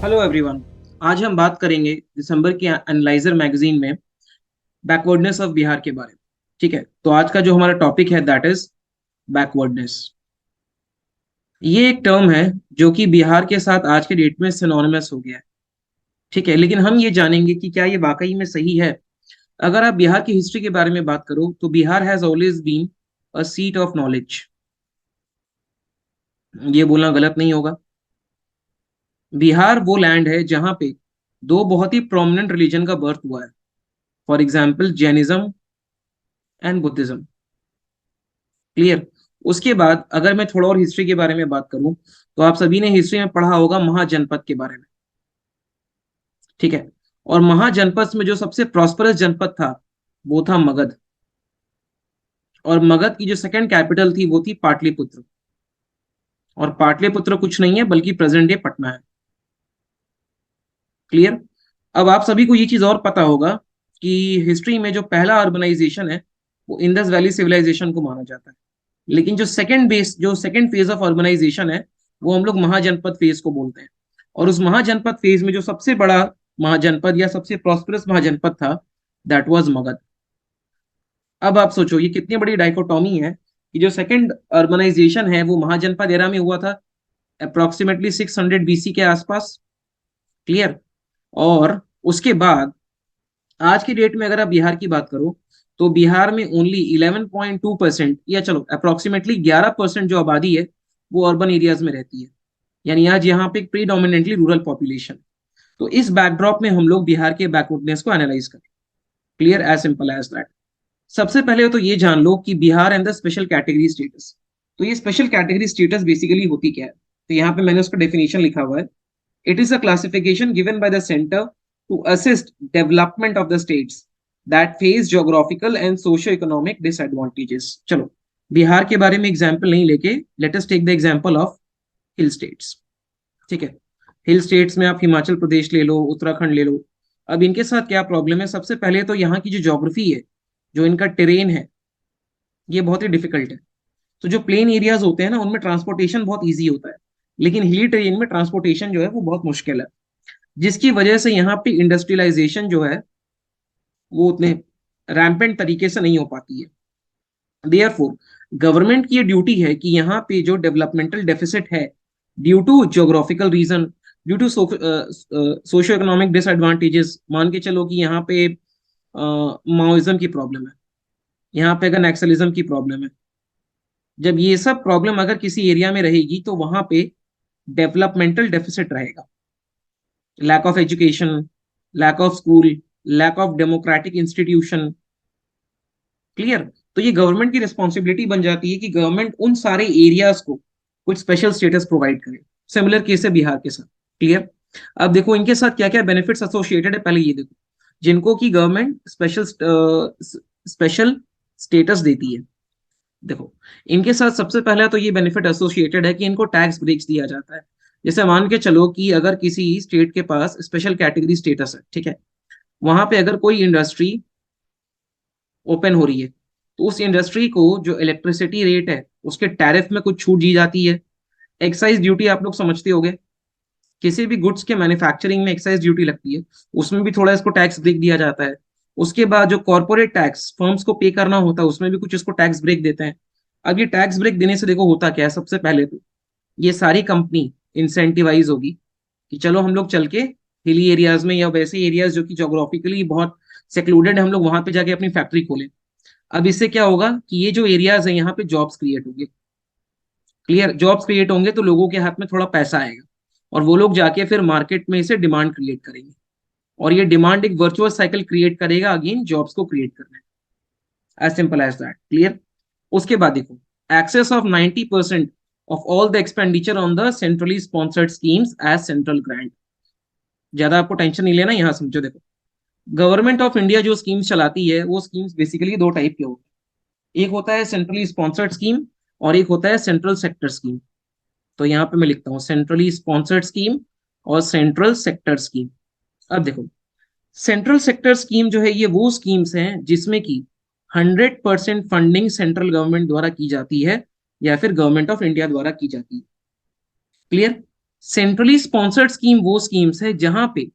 Hello everyone. आज हम बात करेंगे दिसंबर की एनालाइजर मैगजीन में बैकवर्डनेस ऑफ बिहार के बारे में। ठीक है, तो आज का जो हमारा टॉपिक है दैट इज बैकवर्डनेस। ये एक टर्म है जो कि बिहार के साथ आज के डेट में सिनोनिमस हो गया है। ठीक है, लेकिन हम ये जानेंगे कि क्या ये वाकई में सही है। अगर आप बिहार की हिस्ट्री के बारे में बात करो तो Bihar has always been a seat of knowledge. ये बोलना गलत नहीं होगा। बिहार वो लैंड है जहां पे दो बहुत ही प्रोमिनेंट रिलीजन का बर्थ हुआ है। For example Jainism and Buddhism. Clear. उसके बाद अगर मैं थोड़ा और हिस्ट्री के बारे में बात करूं तो आप सभी ने हिस्ट्री में पढ़ा होगा महाजनपद के बारे में। ठीक है, और महाजनपद में जो सबसे प्रॉस्परस जनपद था वो था मगध। और मगध की जो सेकंड कैपिटल थी वो थी पाटलिपुत्र। और पाटलिपुत्र कुछ नहीं है बल्कि प्रेजेंट डे पटना है। क्लियर। अब आप सभी को ये चीज और पता होगा कि हिस्ट्री में जो पहला अर्बनाइजेशन है वो इंडस वैली सिविलाइजेशन को माना जाता है। लेकिन जो सेकंड फेज ऑफ अर्बनाइजेशन है वो हम लोग महाजनपद फेज को बोलते हैं। और उस महाजनपद फेज में जो सबसे बड़ा महाजनपद या सबसे प्रॉस्परस महाजनपद था दैट वाज मगध। अब आप सोचो ये कितनी बड़ी डाइकोटॉमी है कि जो सेकंड अर्बनाइजेशन है वो महाजनपद एरा में हुआ था अप्रोक्सीमेटली 600 बीसी के आसपास। क्लियर। और उसके बाद आज की डेट में अगर आप बिहार की बात करो तो बिहार में ओनली 11.2% या चलो अप्रोक्सीमेटली 11% जो आबादी है वो अर्बन एरियाज में रहती है। यानी आज यहाँ पे प्रीडोमिनेंटली रूरल पॉपुलेशन। तो इस बैकड्रॉप में हम लोग बिहार के बैकवर्डनेस को एनालाइज करें। Clear, as simple as that. सबसे पहले तो ये जान लो कि Bihar and the special category status. तो ये स्पेशल कैटेगरी स्टेटस बेसिकली होती क्या है, तो यहाँ पे मैंने उसका डेफिनेशन लिखा हुआ है। It is a classification given by the center to assist development of the states that face geographical and socio-economic disadvantages. चलो, बिहार के बारे में एग्जाम्पल नहीं लेके let us take the example of hill states. ठीक है, हिल स्टेट्स में आप हिमाचल प्रदेश ले लो, उत्तराखंड ले लो। अब इनके साथ क्या प्रॉब्लम है, सबसे पहले तो यहाँ की जो ज्योग्राफी है, जो इनका टेरेन है, ये बहुत ही डिफिकल्ट है। तो जो प्लेन एरियाज होते हैं ना उनमें ट्रांसपोर्टेशन बहुत ईजी होता है, लेकिन हिली टेरेन में ट्रांसपोर्टेशन जो है वो बहुत मुश्किल है। जिसकी वजह से यहाँ पे इंडस्ट्रियलाइजेशन जो है वो उतने रैम्पेंट तरीके से नहीं हो पाती है। देयरफॉर गवर्नमेंट की ये ड्यूटी है कि यहाँ पे जो डेवलपमेंटल डेफिसिट है due to geographical reason, due to socio economic disadvantages, मान के चलो कि यहाँ पे माओइज्म की प्रॉब्लम है, यहाँ पे अगर नक्सलिज्म की प्रॉब्लम है, जब ये सब प्रॉब्लम अगर किसी एरिया में रहेगी तो वहां पे डेवलपमेंटल डेफिसिट रहेगा। Lack of education, lack of school, lack of democratic institution. Clear. तो ये गवर्नमेंट की रिस्पॉन्सिबिलिटी बन जाती है कि गवर्नमेंट उन सारे एरियाज को कुछ स्पेशल स्टेटस प्रोवाइड करे। सिमिलर केस है बिहार के साथ। क्लियर। अब देखो इनके साथ क्या क्या बेनिफिट्स एसोसिएटेड है, पहले ये देखो। जिनको की गवर्नमेंट स्पेशल स्टेटस देती है, देखो इनके साथ सबसे पहला तो ये बेनिफिट एसोसिएटेड है कि इनको टैक्स ब्रेक्स दिया जाता है। जैसे मान के चलो कि अगर किसी स्टेट के पास स्पेशल कैटेगरी स्टेटस है, ठीक है, वहां पे अगर कोई इंडस्ट्री ओपन हो रही है तो उस इंडस्ट्री को जो इलेक्ट्रिसिटी रेट है उसके टैरिफ में कुछ छूट दी जाती है। एक्साइज ड्यूटी आप लोग समझते होंगे, किसी भी गुड्स के मैन्युफैक्चरिंग में एक्साइज ड्यूटी लगती है, उसमें भी थोड़ा इसको टैक्स ब्रेक दिया जाता है। उसके बाद जो कॉर्पोरेट टैक्स फर्म्स को पे करना होता है उसमें भी कुछ इसको टैक्स ब्रेक देते हैं। अब ये टैक्स ब्रेक देने से देखो होता क्या है, सबसे पहले तो ये सारी कंपनी इंसेंटिवाइज होगी कि चलो हम लोग चल के हिली एरियाज में या वैसे एरियाज जो कि जोग्राफिकली बहुत सेक्लूडेड है हम लोग वहां पे जाके अपनी फैक्ट्री खोलें। अब इससे क्या होगा कि ये जो एरियाज है यहाँ पे जॉब्स क्रिएट होंगे। क्लियर, जॉब्स क्रिएट होंगे तो लोगों के हाथ में थोड़ा पैसा आएगा और वो लोग जाके फिर मार्केट में इसे डिमांड क्रिएट करेंगे। और ये डिमांड एक वर्चुअस साइकिल क्रिएट करेगा अगेन जॉब्स को क्रिएट करने। As simple as that. Clear. उसके बाद देखो, excess of 90% of all the expenditure on the centrally sponsored schemes as central grant. ज्यादा आपको टेंशन नहीं लेना, यहाँ समझो। देखो गवर्नमेंट ऑफ इंडिया जो स्कीम्स चलाती है वो स्कीम्स बेसिकली दो टाइप के होते हैं। एक होता है सेंट्रली स्पॉन्सर्ड स्कीम और एक होता है सेंट्रल सेक्टर स्कीम। तो यहाँ पे मैं लिखता हूँ सेंट्रली स्पॉन्सर्ड स्कीम और सेंट्रल सेक्टर स्कीम। अब देखो सेंट्रल सेक्टर स्कीम जो है ये वो स्कीम्स हैं जिसमें कि 100% फंडिंग सेंट्रल गवर्नमेंट द्वारा की जाती है या फिर गवर्नमेंट ऑफ इंडिया द्वारा की जाती है। क्लियर। सेंट्रली स्पॉन्सर्ड स्कीम वो स्कीम्स है जहां पे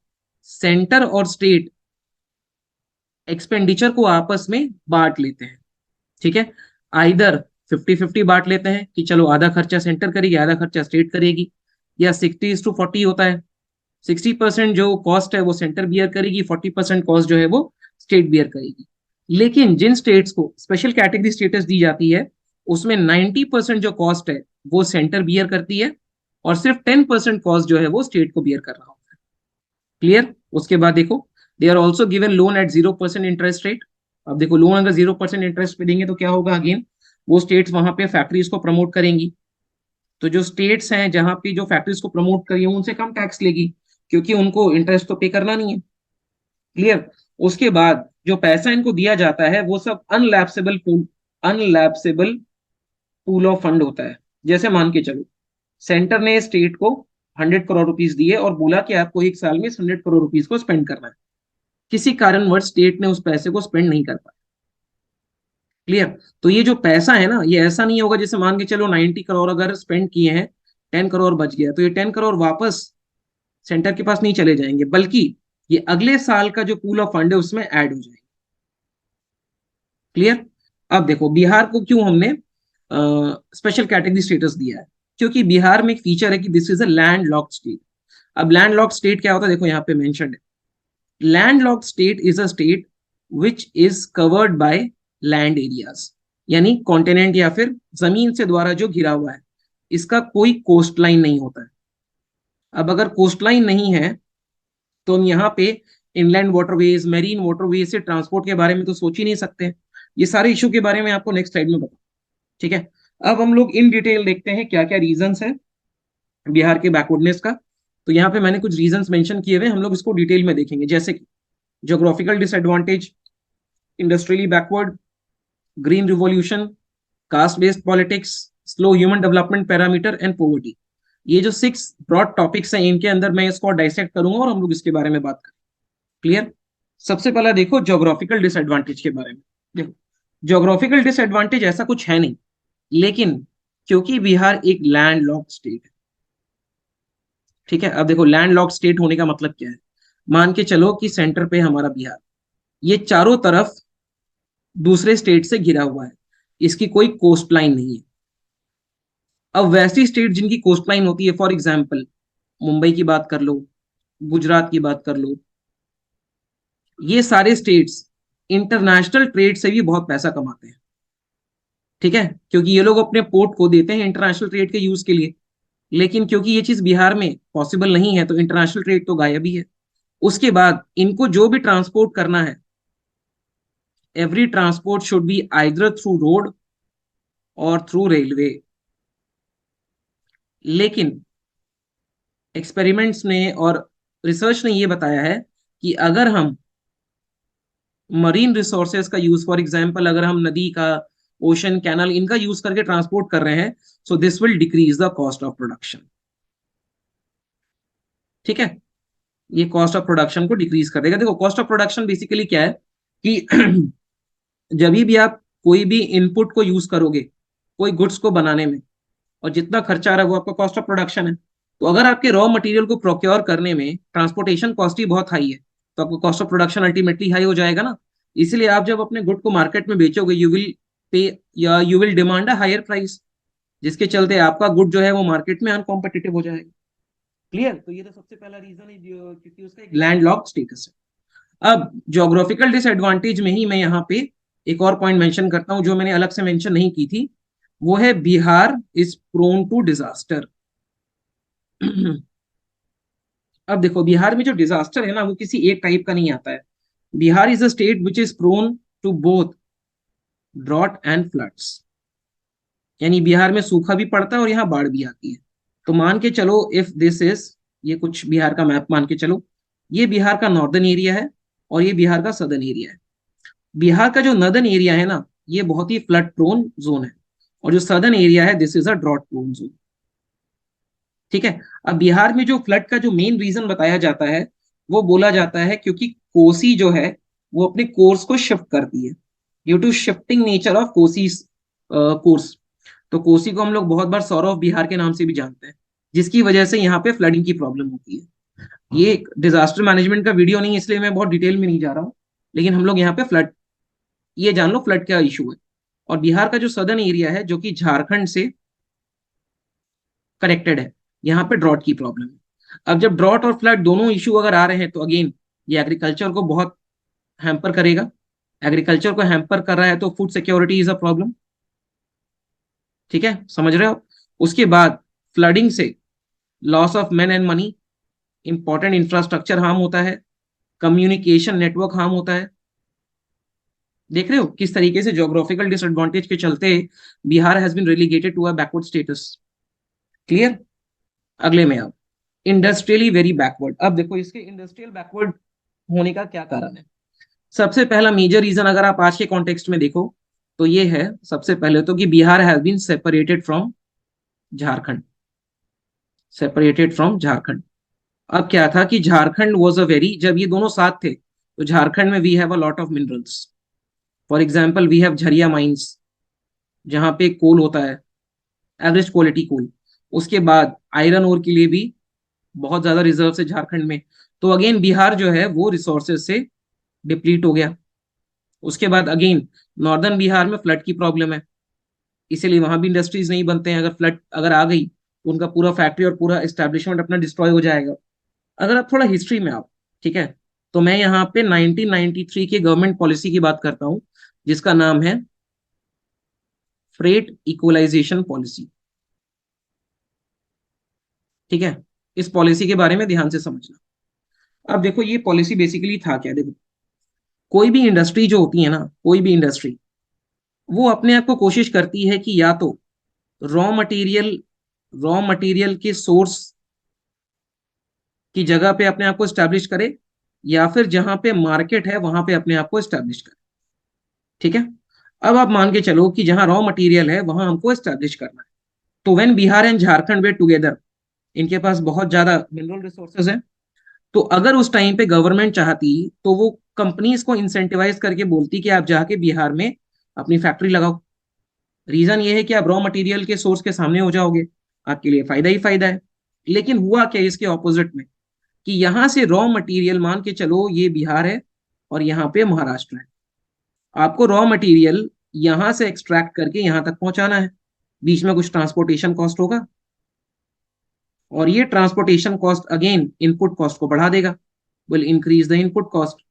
सेंटर और स्टेट एक्सपेंडिचर को आपस में बांट लेते हैं। ठीक है, आइदर 50-50 बांट लेते हैं कि चलो आधा खर्चा सेंटर करेगी आधा खर्चा स्टेट करेगी, या 60:40 होता है। 60% जो कॉस्ट है वो सेंटर बियर करेगी, 40% कॉस्ट जो है वो स्टेट बियर करेगी। लेकिन जिन स्टेट्स को स्पेशल कैटेगरी स्टेटस दी जाती है उसमें 90% जो कॉस्ट है वो सेंटर बियर करती है, और सिर्फ 10% कॉस्ट जो है वो स्टेट को बियर कर रहा होता है। क्लियर? उसके बाद देखो, they are also given loan at 0% interest rate. अब देखो, लोन अगर 0% इंटरेस्ट पे देंगे तो क्या होगा, अगेन वो स्टेट्स वहां पे फैक्ट्रीज को प्रमोट करेंगी। तो जो स्टेट्स हैं जहां पे जो फैक्ट्रीज को प्रमोट करिए उनसे कम टैक्स लेगी, क्योंकि उनको इंटरेस्ट तो पे करना नहीं है। क्लियर? उसके बाद जो पैसा इनको दिया जाता है वो सब अनलैप्सेबल पूल ऑफ फंड होता है। जैसे मान के चलो, सेंटर ने स्टेट को 100 करोड़ रुपीज दिए और बोला कि आपको एक साल में 100 करोड़ रुपीज को स्पेंड करना है। किसी कारणवश स्टेट ने उस पैसे को स्पेंड नहीं कर पाया। क्लियर? तो ये जो पैसा है ना, ये ऐसा नहीं होगा जैसे मान के चलो 90 करोड़ अगर स्पेंड किए हैं, 10 करोड़ बच गया, तो ये 10 करोड़ वापस सेंटर के पास नहीं चले जाएंगे, बल्कि ये अगले साल का जो पूल ऑफ फंड है उसमें ऐड हो जाएंगे। क्लियर? अब देखो, बिहार को क्यों हमने स्पेशल कैटेगरी स्टेटस दिया है, क्योंकि बिहार में एक फीचर है कि this is a land locked state. अब लैंड लॉक्ड स्टेट क्या होता है, देखो यहाँ पे मेंशन्ड है, land locked state is a state which is covered by land areas, यानी कॉन्टिनेंट या फिर जमीन से द्वारा जो घिरा हुआ है, इसका कोई कोस्ट लाइन नहीं होता है। अब अगर कोस्ट लाइन नहीं है तो हम यहाँ पे इनलैंड वाटरवेज, मेरीन वाटरवेज से ट्रांसपोर्ट के बारे में तो सोच ही नहीं सकते। ये सारे इशू के बारे में आपको नेक्स्ट स्लाइड में बता। ठीक है, अब हम लोग इन डिटेल देखते हैं क्या क्या रीजंस है बिहार के बैकवर्डनेस का। तो यहाँ पे मैंने कुछ रीजंस मेंशन किए हुए, हम लोग इसको डिटेल में देखेंगे, जैसे कि geographical disadvantage, industrially backward, green revolution, cast based politics, slow human development parameter and poverty. ये जो 6 ब्रॉड टॉपिक्स हैं इनके अंदर मैं इसको डाइसेक्ट करूंगा और हम लोग इसके बारे में बात करें। क्लियर? सबसे पहला देखो ज्योग्राफिकल डिसएडवांटेज के बारे में। देखो, ज्योग्राफिकल डिसएडवांटेज ऐसा कुछ है नहीं, लेकिन क्योंकि बिहार एक लैंड लॉक्ड स्टेट है। ठीक है, अब देखो लैंड लॉक्ड स्टेट होने का मतलब क्या है। मान के चलो कि सेंटर पे हमारा बिहार, ये चारों तरफ दूसरे स्टेट से घिरा हुआ है, इसकी कोई कोस्ट लाइन नहीं है। अब वैसी स्टेट जिनकी कोस्ट लाइन होती है, फॉर एग्जाम्पल मुंबई की बात कर लो, गुजरात की बात कर लो, ये सारे स्टेट्स इंटरनेशनल ट्रेड से भी बहुत पैसा कमाते हैं। ठीक है, क्योंकि ये लोग अपने पोर्ट को देते हैं इंटरनेशनल ट्रेड के यूज के लिए। लेकिन क्योंकि ये चीज बिहार में पॉसिबल नहीं है तो इंटरनेशनल ट्रेड तो गायब ही है। उसके बाद इनको जो भी ट्रांसपोर्ट करना है, every transport should be either through road और थ्रू रेलवे। लेकिन एक्सपेरिमेंट्स ने और रिसर्च ने ये बताया है कि अगर हम मरीन रिसोर्सेज का यूज, फॉर एग्जांपल अगर हम नदी का, ओशन, कैनल, इनका यूज करके ट्रांसपोर्ट कर रहे हैं, so this will decrease the cost of production. ठीक है, ये कॉस्ट ऑफ प्रोडक्शन को डिक्रीज कर देगा। देखो, कॉस्ट ऑफ प्रोडक्शन बेसिकली क्या है कि जब भी आप कोई भी इनपुट को यूज करोगे कोई गुड्स को बनाने में, और जितना खर्चा आ रहा है वो आपका कॉस्ट ऑफ प्रोडक्शन है। तो अगर आपके रॉ मटेरियल को प्रोक्योर करने में ट्रांसपोर्टेशन कॉस्ट ही बहुत हाई है, तो आपका cost of production ultimately high हो जाएगा ना। इसलिए आप जब अपने गुड को मार्केट में बेचोगे, यू विल पे या you will demand a higher price, जिसके चलते आपका गुड जो है वो मार्केट में अनकॉम्पिटिटिव हो जाएगा। क्लियर? तो ये तो सबसे पहला रीजन है क्योंकि उसका एक लैंड लॉक स्टेटस है। अब ज्योग्राफिकल डिसएडवांटेज में ही मैं यहाँ पे एक और पॉइंट मेंशन करता हूँ जो मैंने अलग से मेंशन नहीं की थी, वो है Bihar is prone to disaster. अब देखो, बिहार में जो डिजास्टर है ना वो किसी एक टाइप का नहीं आता है। Bihar is a state which is prone to both drought and floods, यानी बिहार में सूखा भी पड़ता है और यहाँ बाढ़ भी आती है। तो मान के चलो, इफ दिस इज, ये कुछ बिहार का मैप मान के चलो, ये बिहार का नॉर्दर्न एरिया है और ये बिहार का सदर्न एरिया है। बिहार का जो नॉर्दर्न एरिया है ना, ये बहुत ही फ्लड प्रोन जोन है, और जो सदर्न एरिया है this is a drought prone zone. ठीक है, अब बिहार में जो फ्लड का जो मेन रीजन बताया जाता है, वो बोला जाता है क्योंकि कोसी जो है वो अपने कोर्स को शिफ्ट करती है, due to shifting nature of Kosi course. तो कोसी को हम लोग बहुत बार सौरव बिहार के नाम से भी जानते हैं। जिसकी वजह से यहाँ पे फ्लडिंग की प्रॉब्लम होती है। ये एक डिजास्टर मैनेजमेंट का वीडियो नहीं है, इसलिए मैं बहुत डिटेल में नहीं जा रहा हूँ, लेकिन हम लोग यहाँ पे फ्लड, ये जान लो फ्लड का इशू है। और बिहार का जो सदर्न एरिया है जो कि झारखंड से कनेक्टेड है, यहाँ पे ड्रॉट की प्रॉब्लम है। अब जब ड्रॉट और फ्लड दोनों इशू अगर आ रहे हैं तो अगेन ये एग्रीकल्चर को बहुत हैम्पर करेगा। एग्रीकल्चर को हैम्पर कर रहा है तो food security is a problem. ठीक है, समझ रहे हो? उसके बाद फ्लडिंग से loss of man and money, important infrastructure harm होता है, कम्युनिकेशन नेटवर्क हार्म होता है। देख रहे हो किस तरीके से ज्योग्राफिकल डिसएडवांटेज के चलते Bihar has been relegated to a backward status. Clear? अगले में आप इंडस्ट्रियली वेरी बैकवर्ड। अब देखो इसके इंडस्ट्रियल बैकवर्ड होने का क्या कारण है। सबसे पहला मेजर रीजन अगर आप आज के कॉन्टेक्स्ट में देखो तो ये है सबसे पहले तो कि Bihar has been separated from Jharkhand, separated from Jharkhand. अब क्या था कि झारखंड वाज अ वेरी, जब ये दोनों साथ थे तो झारखंड में we have a lot of minerals. For example we have Jharia mines, जहां पे कोल होता है, एवरेज क्वालिटी कोल। उसके बाद आयरन ओर के लिए भी बहुत ज्यादा रिजर्व है झारखंड में। तो अगेन बिहार जो है वो रिसोर्सेज से डिप्लीट हो गया। उसके बाद अगेन नॉर्दर्न बिहार में फ्लड की प्रॉब्लम है, इसीलिए वहां भी इंडस्ट्रीज नहीं बनते हैं। अगर फ्लड अगर आ गई तो उनका पूरा फैक्ट्री और पूरा एस्टेब्लिशमेंट अपना डिस्ट्रॉय हो जाएगा। अगर आप थोड़ा हिस्ट्री में आओ, ठीक है, तो मैं यहाँ पे 1993 के गवर्नमेंट पॉलिसी की बात करता हूँ, जिसका नाम है फ्रेट इक्वलाइजेशन पॉलिसी। ठीक है, इस पॉलिसी के बारे में ध्यान से समझना। अब देखो ये पॉलिसी बेसिकली था क्या। देखो कोई भी इंडस्ट्री जो होती है ना, कोई भी इंडस्ट्री, वो अपने आप को कोशिश करती है कि या तो रॉ मटेरियल रॉ मटेरियल के सोर्स की जगह पे अपने आप को स्टैब्लिश करे, या फिर जहां पे मार्केट है वहां पे अपने आप को स्टैब्लिश करे। ठीक है, अब आप मान के चलो कि जहां रॉ मटेरियल है वहां हमको स्टैब्लिश करना है। तो when Bihar and Jharkhand way together, इनके पास बहुत ज्यादा मिनरल रिसोर्सेज है। तो अगर उस टाइम पे गवर्नमेंट चाहती तो वो कंपनीज को इंसेंटिवाइज करके बोलती कि आप जाके बिहार में अपनी फैक्ट्री लगाओ। रीजन ये है कि आप रॉ मटेरियल के सोर्स के सामने हो जाओगे, आपके लिए फायदा ही फायदा है। लेकिन हुआ क्या इसके ऑपोजिट में, कि यहां से रॉ मटेरियल मान के चलो ये बिहार है और यहाँ पे महाराष्ट्र है। आपको रॉ मटेरियल यहां से एक्सट्रैक्ट करके यहां तक पहुंचाना है, बीच में कुछ ट्रांसपोर्टेशन कॉस्ट होगा, और ये transportation cost again input cost को बढ़ा देगा, will increase the input cost.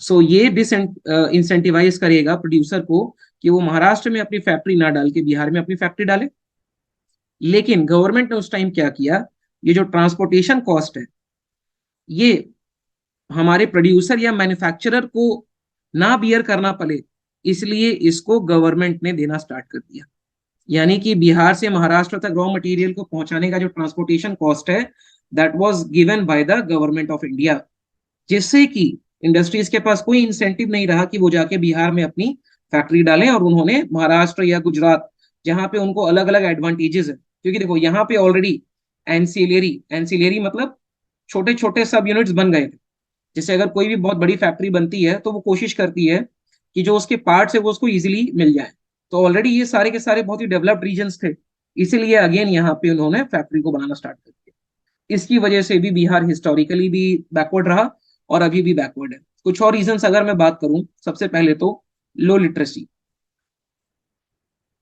So ये डिस इंसेंटिवाइज करेगा प्रोड्यूसर को कि वो महाराष्ट्र में अपनी फैक्ट्री ना डाल के बिहार में अपनी फैक्ट्री डाले। लेकिन गवर्नमेंट ने उस टाइम क्या किया, ये जो ट्रांसपोर्टेशन कॉस्ट है ये हमारे प्रोड्यूसर या मैन्युफैक्चरर को ना बियर करना पड़े, इसलिए इसको गवर्नमेंट ने देना स्टार्ट कर दिया। यानी कि बिहार से महाराष्ट्र तक रॉ मटेरियल को पहुंचाने का जो ट्रांसपोर्टेशन कॉस्ट है, that was given by the government of India, जिससे कि इंडस्ट्रीज के पास कोई इंसेंटिव नहीं रहा कि वो जाके बिहार में अपनी फैक्ट्री डालें, और उन्होंने महाराष्ट्र या गुजरात जहां पे उनको अलग अलग एडवांटेजेस है, क्योंकि देखो यहाँ पे ऑलरेडी एंसिलियरी एंसिलियरी मतलब छोटे छोटे सब यूनिट्स बन गए थे। जैसे अगर कोई भी बहुत बड़ी फैक्ट्री बनती है तो वो कोशिश करती है कि जो उसके पार्ट्स है वो उसको इजीली मिल जाए। तो ऑलरेडी ये सारे के सारे बहुत ही डेवलप्ड रीजन्स थे, इसीलिए अगेन यहाँ पे उन्होंने फैक्ट्री को बनाना स्टार्ट कर दिया। इसकी वजह से भी बिहार हिस्टोरिकली भी बैकवर्ड रहा और अभी भी बैकवर्ड है। कुछ और रीजंस अगर मैं बात करूं, सबसे पहले तो लो लिटरेसी।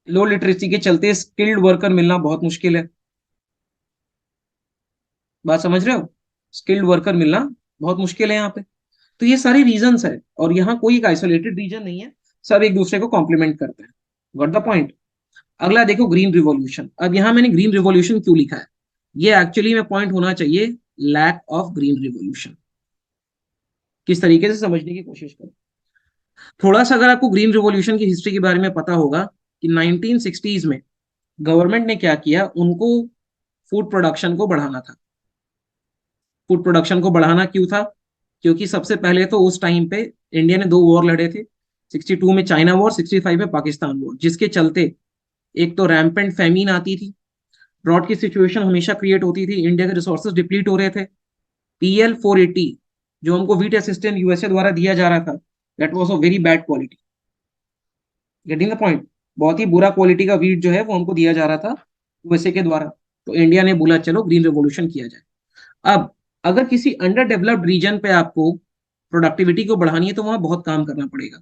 लो लिटरेसी के चलते स्किल्ड वर्कर मिलना बहुत मुश्किल है। बात समझ रहे हो? स्किल्ड वर्कर मिलना बहुत मुश्किल है यहाँ पे। तो ये सारे रीजंस है, और यहाँ कोई एक आइसोलेटेड रीजन नहीं है, सब एक दूसरे को कॉम्प्लीमेंट करते हैं। Got the point? अगला देखो ग्रीन रिवॉल्यूशन। अब यहाँ मैंने ग्रीन रिवॉल्यूशन क्यों लिखा है, ये एक्चुअली में पॉइंट होना चाहिए लैक ऑफ ग्रीन रिवॉल्यूशन। किस तरीके से समझने की कोशिश करो थोड़ा सा। अगर आपको ग्रीन रिवॉल्यूशन की हिस्ट्री के बारे में पता होगा कि 1960s में गवर्नमेंट ने क्या किया, उनको फूड प्रोडक्शन को बढ़ाना था। फूड प्रोडक्शन को बढ़ाना क्यों था? क्योंकि सबसे पहले तो उस टाइम पे इंडिया ने दो वॉर लड़े थे, 62 में चाइना वॉर, 65 में पाकिस्तान वॉर, जिसके चलते एक तो रैम्पेंट फैमीन आती थी, ड्रॉट की सिचुएशन हमेशा क्रिएट होती थी, इंडिया के रिसोर्सेज डिप्लीट हो रहे थे। PL 480 जो हमको वीट असिस्टेंट यूएसए द्वारा दिया जा रहा था, that was of very bad quality. Getting the point? बहुत ही बुरा क्वालिटी का वीट जो है वो हमको दिया जा रहा था यूएसए के द्वारा। तो इंडिया ने बोला चलो ग्रीन रिवॉल्यूशन किया जाए। अब अगर किसी अंडर डेवलप्ड रीजन पे आपको प्रोडक्टिविटी को बढ़ानी है तो वहां बहुत काम करना पड़ेगा।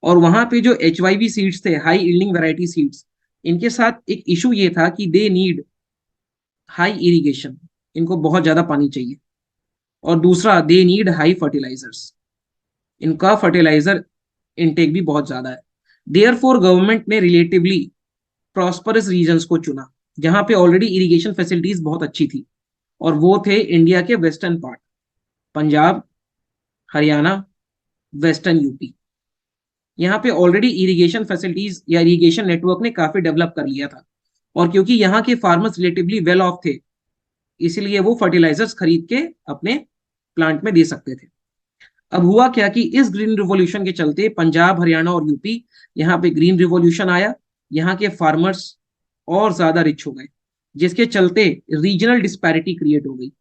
और वहां पे जो HYV सीड्स थे, हाई यील्डिंग वैरायटी सीड्स, इनके साथ एक इशू ये था कि दे नीड हाई इरिगेशन, इनको बहुत ज्यादा पानी चाहिए। और दूसरा, दे नीड हाई फर्टिलाइजर्स, इनका फर्टिलाइजर इनटेक भी बहुत ज्यादा है। देयर फोर गवर्नमेंट ने रिलेटिवली प्रॉस्परस रीजन्स को चुना जहां पे ऑलरेडी इरिगेशन फैसिलिटीज बहुत अच्छी थी, और वो थे इंडिया के western part, Punjab, Haryana, western UP. यहाँ पे ऑलरेडी इरिगेशन फैसिलिटीज या इरिगेशन नेटवर्क ने काफी डेवलप कर लिया था, और क्योंकि यहाँ के फार्मर्स रिलेटिवली वेल ऑफ थे, इसलिए वो फर्टिलाइजर्स खरीद के अपने प्लांट में दे सकते थे। अब हुआ क्या कि इस ग्रीन रिवॉल्यूशन के चलते पंजाब, हरियाणा और यूपी, यहाँ पे ग्रीन रिवॉल्यूशन आया, यहाँ के फार्मर्स और ज्यादा रिच हो गए, जिसके चलते रीजनल डिस्पैरिटी क्रिएट हो गई।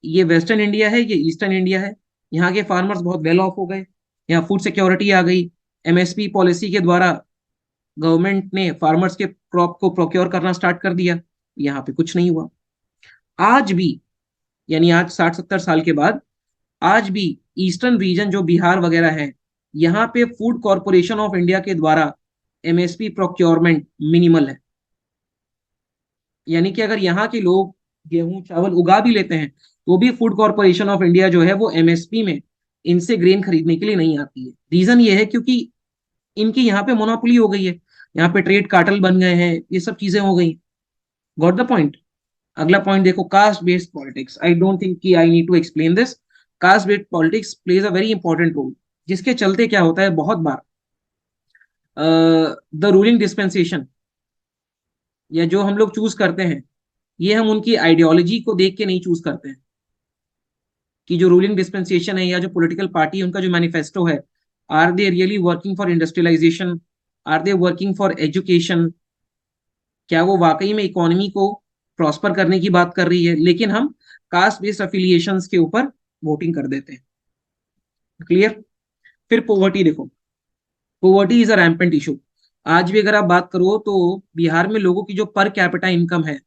ये वेस्टर्न इंडिया है, ये ईस्टर्न इंडिया है। यहाँ के फार्मर्स बहुत वेल ऑफ हो गए, यहाँ फूड सिक्योरिटी आ गई। MSP पॉलिसी के द्वारा गवर्नमेंट ने फार्मर्स के क्रॉप को प्रोक्योर करना स्टार्ट कर दिया, यहाँ पे कुछ नहीं हुआ। आज भी, यानी आज 60-70 साल के बाद, आज भी ईस्टर्न रीजन जो बिहार वगैरह है, यहाँ पे फूड कॉरपोरेशन ऑफ इंडिया के द्वारा MSP प्रोक्योरमेंट मिनिमल है। यानी कि अगर यहाँ के लोग गेहूं चावल उगा भी लेते हैं तो भी फूड कॉरपोरेशन ऑफ इंडिया जो है वो MSP में इनसे ग्रेन खरीदने के लिए नहीं आती है। रीजन ये है क्योंकि इनकी यहाँ पे मोनोपोली हो गई है, यहाँ पे ट्रेड कार्टल बन गए हैं, ये सब चीजें हो गई। Got the point. अगला पॉइंट देखो, caste based politics. I don't think कि I need to explain this. Caste based politics plays a very important role, जिसके चलते क्या होता है, बहुत बार द रूलिंग डिस्पेंसेशन या जो हम लोग चूज करते हैं, ये हम उनकी आइडियोलॉजी को देख के नहीं चूज करते हैं कि जो रूलिंग डिस्पेंसेशन है या जो पॉलिटिकल पार्टी है उनका जो मैनिफेस्टो है, are they really working for industrialisation, are they working for education, क्या वो वाकई में इकोनॉमी को प्रॉस्पर करने की बात कर रही है। लेकिन हम कास्ट बेस्ड अफिलिएशंस के ऊपर वोटिंग कर देते हैं। क्लियर। फिर पोवर्टी देखो, poverty is a rampant issue. आज भी अगर आप बात करो तो बिहार में लोगों की जो पर कैपिटा इनकम है,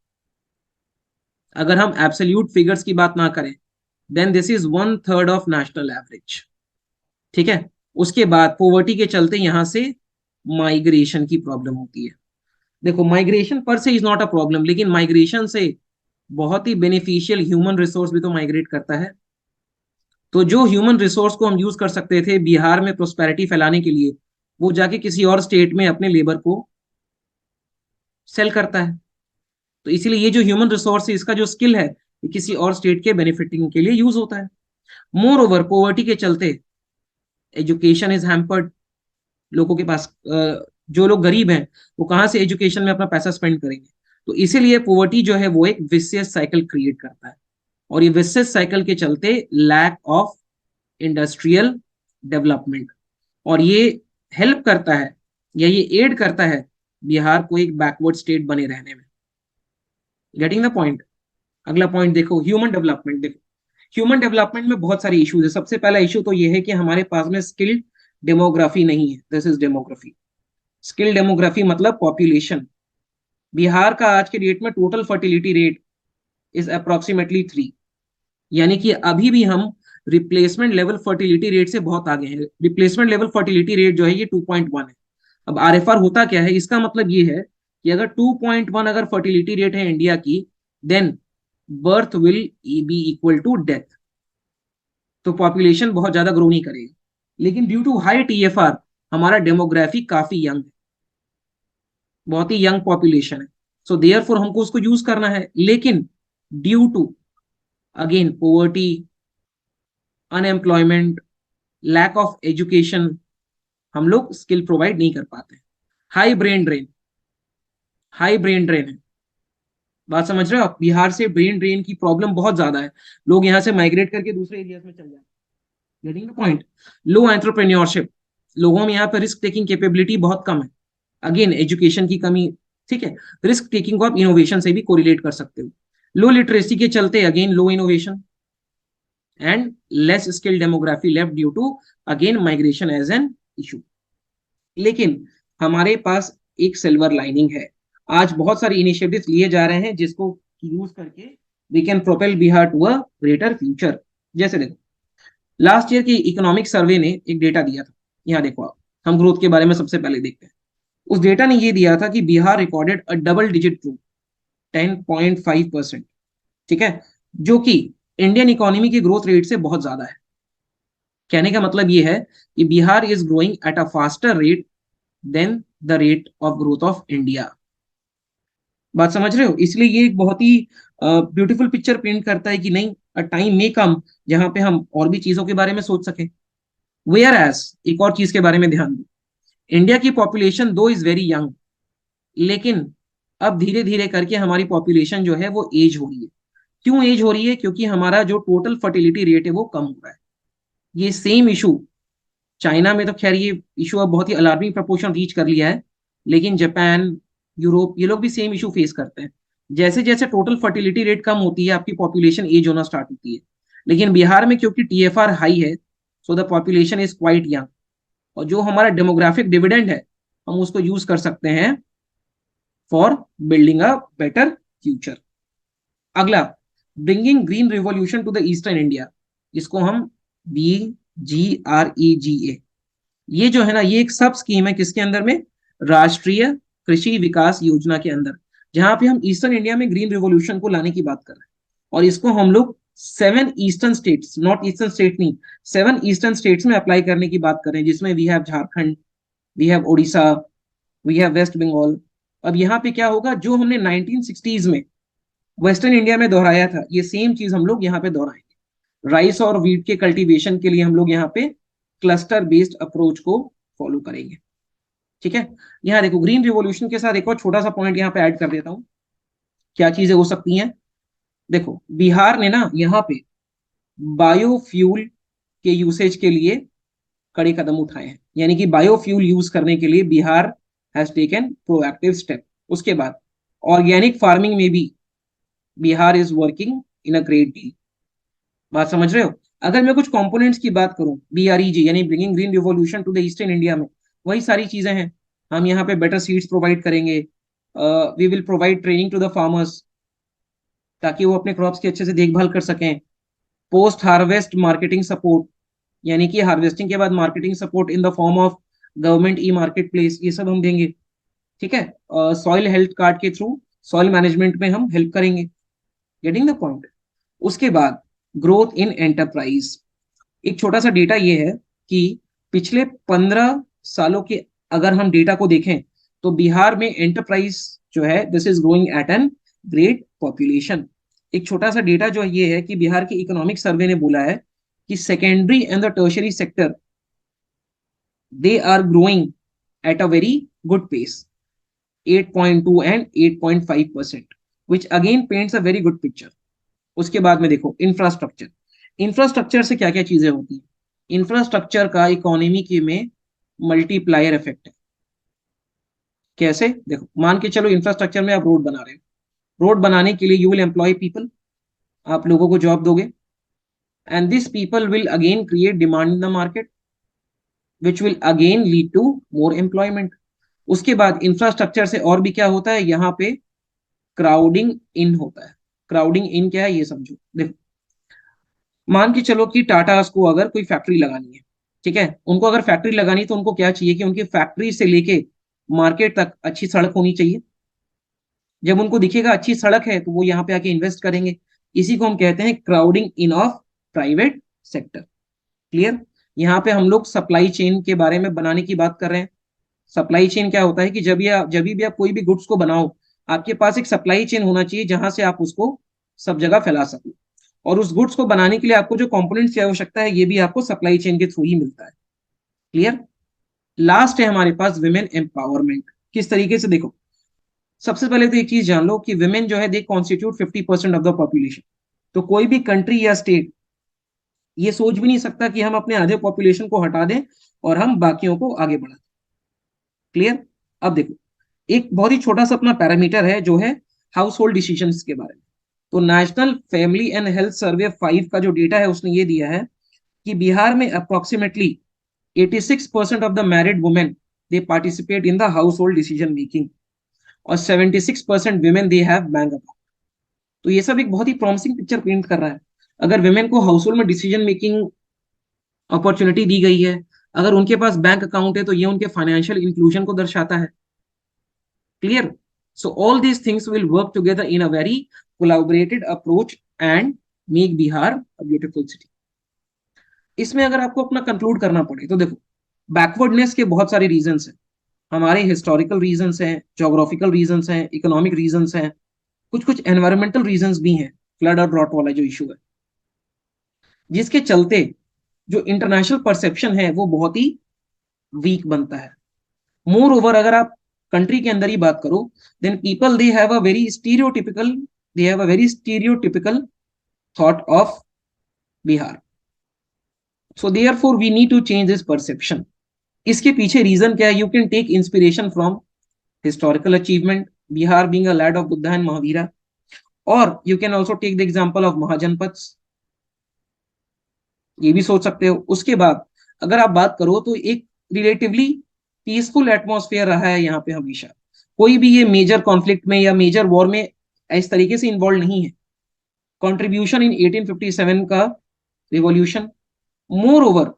अगर हम एब्सोल्यूट फिगर्स की बात ना करें, then this is 1/3 of national average. ठीक है। उसके बाद पोवर्टी के चलते यहां से माइग्रेशन की प्रॉब्लम होती है। देखो, माइग्रेशन पर से इज नॉट अ प्रॉब्लम, लेकिन माइग्रेशन से बहुत ही बेनिफिशियल ह्यूमन रिसोर्स भी तो माइग्रेट करता है। तो जो ह्यूमन रिसोर्स को हम यूज कर सकते थे बिहार में प्रोस्पेरिटी फैलाने के लिए, वो जाके किसी और स्टेट में अपने लेबर को सेल करता है। तो इसीलिए ये जो ह्यूमन रिसोर्स है, इसका जो स्किल है, ये किसी और स्टेट के बेनिफिटिंग के लिए यूज होता है। मोर ओवर, पोवर्टी के चलते एजुकेशन इज हैम्पर्ड। लोगों के पास जो लोग गरीब हैं, वो कहाँ से एजुकेशन में अपना पैसा स्पेंड करेंगे। तो इसीलिए पोवर्टी जो है वो एक विशियस साइकिल क्रिएट करता है, और ये विशियस साइकिल के चलते लैक ऑफ इंडस्ट्रियल डेवलपमेंट, और ये हेल्प करता है या ये एड करता है बिहार को एक बैकवर्ड स्टेट बने रहने में। Getting the point. अगला पॉइंट देखो, ह्यूमन डेवलपमेंट। देखो, ह्यूमन डेवलपमेंट में बहुत सारे इश्यूज है। सबसे पहला इशू तो ये है कि हमारे पास में स्किल्ड डेमोग्राफी नहीं है। This is demography. Skill demography मतलब पॉपुलेशन। बिहार का आज के डेट में total fertility rate is approximately 3, यानी कि अभी भी हम रिप्लेसमेंट लेवल फर्टिलिटी रेट से बहुत आगे हैं। रिप्लेसमेंट लेवल फर्टिलिटी रेट जो है ये 2.1 है। अब RFR होता क्या है, इसका मतलब ये है कि अगर 2.1 अगर फर्टिलिटी रेट है इंडिया की, then birth will be equal to death. तो पॉपुलेशन बहुत ज्यादा ग्रो नहीं करेगी। लेकिन ड्यू टू हाई TFR हमारा डेमोग्राफी काफी यंग है, बहुत ही यंग पॉपुलेशन है। सो देयरफॉर हमको उसको यूज करना है, लेकिन due to again poverty, unemployment, lack of education, हम लोग स्किल प्रोवाइड नहीं कर पाते। High brain drain, high brain drain है। बात समझ रहे हो आप? बिहार से ब्रेन ड्रेन की प्रॉब्लम बहुत ज्यादा है। लोग यहाँ से माइग्रेट करके दूसरे एरियाज में चल जाते हैं। Getting the point. Low entrepreneurship, लोगों में यहाँ पर रिस्क टेकिंग कैपेबिलिटी बहुत कम है। अगेन एजुकेशन की कमी। ठीक है। रिस्क टेकिंग को आप इनोवेशन से भी कोरिलेट कर सकते हो। लो लिटरेसी के चलते again low innovation, and less skill demography left due to again migration as an issue. लेकिन हमारे पास एक सिल्वर लाइनिंग है। आज बहुत सारे इनिशिएटिव्स लिए जा रहे हैं जिसको यूज करके we can propel Bihar to a greater future. जैसे देखो, लास्ट ईयर की इकोनॉमिक सर्वे ने एक डेटा दिया था, यहाँ देखो आप, हम ग्रोथ के बारे में सबसे पहले देखते हैं। उस डेटा ने ये दिया था कि बिहार रिकॉर्डेड अ डबल डिजिट ग्रोथ, 10.5%, ठीक है, जो कि इंडियन इकोनॉमी की ग्रोथ रेट से बहुत ज्यादा है। कहने का मतलब ये है कि Bihar is growing at a faster rate than the rate of growth of India. बात समझ रहे हो? इसलिए ये एक बहुत ही ब्यूटीफुल पिक्चर पेंट करता है कि नहीं, अ टाइम में कम जहां पे हम और भी चीजों के बारे में सोच सके। वेयर एज एक और चीज के बारे में ध्यान दो, इंडिया की पॉपुलेशन दो इज वेरी यंग, लेकिन अब धीरे धीरे करके हमारी पॉपुलेशन जो है वो एज हो रही है। क्यों एज हो रही है? क्योंकि हमारा जो टोटल फर्टिलिटी रेट है वो कम हो रहा है। ये सेम इशू चाइना में, तो खैर ये इशू अब बहुत ही अलार्मिंग प्रपोर्शन रीच कर लिया है, लेकिन जापान, यूरोप, ये लोग भी सेम इशू फेस करते हैं। जैसे जैसे टोटल फर्टिलिटी रेट कम होती है, आपकी पॉपुलेशन एज होना स्टार्ट होती है। लेकिन बिहार में क्योंकि टीएफआर हाई है, so the population is quite young, और जो हमारा डेमोग्राफिक डिविडेंड है, हम उसको यूज कर सकते हैं for building a better future. अगला, bringing green revolution to the eastern India, जिसको हम BGREGA, ये जो है ना, ये एक सब स्कीम है किसके अंदर में? राष्ट्रीय कृषि विकास योजना के अंदर, जहां पे हम ईस्टर्न इंडिया में ग्रीन रिवॉल्यूशन को लाने की बात कर रहे हैं। और इसको हम लोग 7 eastern states, not eastern state नहीं, 7 ईस्टर्न स्टेट्स में अप्लाई करने की बात कर रहे हैं, जिसमें we have Jharkhand, we have Odisha, we have West Bengal. अब यहाँ पे क्या होगा, जो हमने 1960s में वेस्टर्न इंडिया में दोहराया था, ये सेम चीज हम लोग यहाँ पे दोहराएंगे। राइस और वीट के कल्टीवेशन के लिए हम लोग यहाँ पे क्लस्टर बेस्ड अप्रोच को फॉलो करेंगे। ठीक है, यहाँ देखो, ग्रीन रिवॉल्यूशन के साथ एक और छोटा सा पॉइंट यहाँ पे ऐड कर देता हूँ, क्या चीजें हो सकती हैं। देखो, बिहार ने ना यहाँ पे बायोफ्यूल के यूसेज के लिए कड़े कदम उठाए हैं, यानी कि बायोफ्यूल यूज करने के लिए Bihar has taken proactive step. उसके बाद ऑर्गेनिक फार्मिंग में भी Bihar is working in a great deal. बात समझ रहे हो? अगर मैं कुछ कंपोनेंट्स की बात करूं, BREG यानी bringing green revolution to the eastern India में, वही सारी चीजें हैं। हम यहाँ पे बेटर सीड्स प्रोवाइड करेंगे, we will provide training to the farmers, ताकि वो अपने क्रॉप्स की अच्छे से देखभाल कर सकें। पोस्ट हार्वेस्ट मार्केटिंग सपोर्ट, यानी कि हार्वेस्टिंग के बाद marketing support in the form of government e market place, ये सब हम देंगे। ठीक है, सॉइल हेल्थ कार्ड के थ्रू सॉइल मैनेजमेंट में हम हेल्प करेंगे। Getting the point? उसके बाद ग्रोथ इन एंटरप्राइज, एक छोटा सा डेटा ये है कि पिछले 15 सालों के अगर हम डेटा को देखें, तो बिहार में एंटरप्राइज जो है, this is growing at an great population. एक छोटा सा डेटा जो ये है कि बिहार की इकोनॉमिक सर्वे ने बोला है कि secondary and the tertiary sector, they are growing at a very good pace, 8.2 and 8.5%, which again paints a very good picture. उसके बाद में देखो, इंफ्रास्ट्रक्चर, इंफ्रास्ट्रक्चर से क्या क्या चीजें होती हैं? इंफ्रास्ट्रक्चर का इकोनॉमी के में मल्टीप्लायर इफेक्ट है। कैसे? देखो, मान के चलो इंफ्रास्ट्रक्चर में आप रोड बना रहे हो, रोड बनाने के लिए यू विल एम्प्लॉय पीपल, आप लोगों को जॉब दोगे, and this people will again create demand in the market, which will again lead to more employment. उसके बाद इंफ्रास्ट्रक्चर से और भी क्या होता है यहाँ पे? क्राउडिंग इन होता है। क्राउडिंग इन क्या है ये समझो। देखो, मान के चलो कि टाटा को अगर कोई फैक्ट्री लगानी है, ठीक है, उनको अगर फैक्ट्री लगानी है, तो उनको क्या चाहिए कि उनकी फैक्ट्री से लेके मार्केट तक अच्छी सड़क होनी चाहिए। जब उनको दिखेगा अच्छी सड़क है, तो वो यहाँ पे आके इन्वेस्ट करेंगे। इसी को हम कहते हैं crowding in of private sector. Clear? यहाँ पे हम लोग सप्लाई चेन के बारे में बनाने की बात कर रहे हैं। सप्लाई चेन क्या होता है कि जब भी आप कोई भी गुड्स को बनाओ, आपके पास एक सप्लाई चेन होना चाहिए जहां से आप उसको सब जगह फैला सको। और उस गुड्स को बनाने के लिए आपको जो कंपोनेंट्स की आवश्यकता है, ये भी आपको सप्लाई चेन के थ्रू ही मिलता है। क्लियर? लास्ट है हमारे पास विमेन एम्पावरमेंट। किस तरीके से? देखो, सबसे पहले तो एक चीज जान लो कि विमेन जो है, they constitute 50% of the population. तो कोई भी कंट्री या स्टेट ये सोच भी नहीं सकता कि हम अपने आधे पॉपुलेशन को हटा दें और हम बाकियों को आगे बढ़ा दें। क्लियर? अब देखो, एक बहुत ही छोटा सा अपना पैरामीटर है जो है हाउस होल्ड डिसीजंस के बारे में। तो national family and health survey 5 का जो डेटा है, उसने ये दिया है कि बिहार में approximately 86% of the married women, they participate in the house hold decision making, और 76% women they have bank account. तो ये सब एक बहुत ही प्रॉमिसिंग पिक्चर पेंट कर रहा है। अगर विमेन को हाउस होल्ड में डिसीजन मेकिंग अपॉर्चुनिटी दी गई है, अगर उनके पास बैंक अकाउंट है, तो ये उनके फाइनेंशियल इंक्लूजन को दर्शाता है। Clear? So all these things will work together in a very collaborated approach and make Bihar a beautiful city. इसमें अगर आपको अपना कंक्लूड करना पड़े तो देखो, बैकवर्डनेस के बहुत सारे रीजंस हैं। हमारे हिस्टोरिकल रीजंस हैं, जोग्राफिकल रीजंस हैं, इकोनॉमिक रीजंस हैं, कुछ कुछ एनवायरमेंटल रीजंस भी हैं, फ्लड और ड्रॉट वाला जो इशू है, जिसके चलते जो इंटरनेशनल परसेप्शन है वो बहुत ही वीक बनता है। मोर ओवर, अगर आप कंट्री के अंदर ही बात करो, then people they have a very stereotypical, thought of Bihar. So therefore we need to change this perception. इसके पीछे रीजन क्या है? You can take inspiration from historical achievement, Bihar being a land of Buddha and Mahavira, or you can also take the example of Mahajanpads, ये भी सोच सकते हो। उसके बाद अगर आप बात करो तो एक रिलेटिवली पीसफुल एटमॉस्फेयर रहा है यहाँ पे हमेशा, कोई भी ये मेजर कॉन्फ्लिक्ट में या मेजर वॉर में इस तरीके से इन्वॉल्व नहीं है। कंट्रीब्यूशन इन 1857 का रिवॉल्यूशन। मोर ओवर,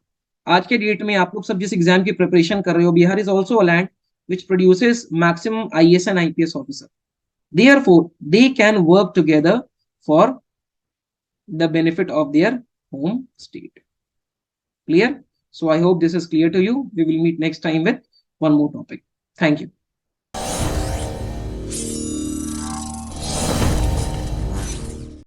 आज के डेट में आप लोग सब जिस एग्जाम की प्रिपरेशन कर रहे हो, Bihar is also a land which produces maximum IAS and IPS officer. Therefore, they can work together for the benefit of their home state. Clear? So I hope this is clear to you. We will meet next time with one more topic. Thank you.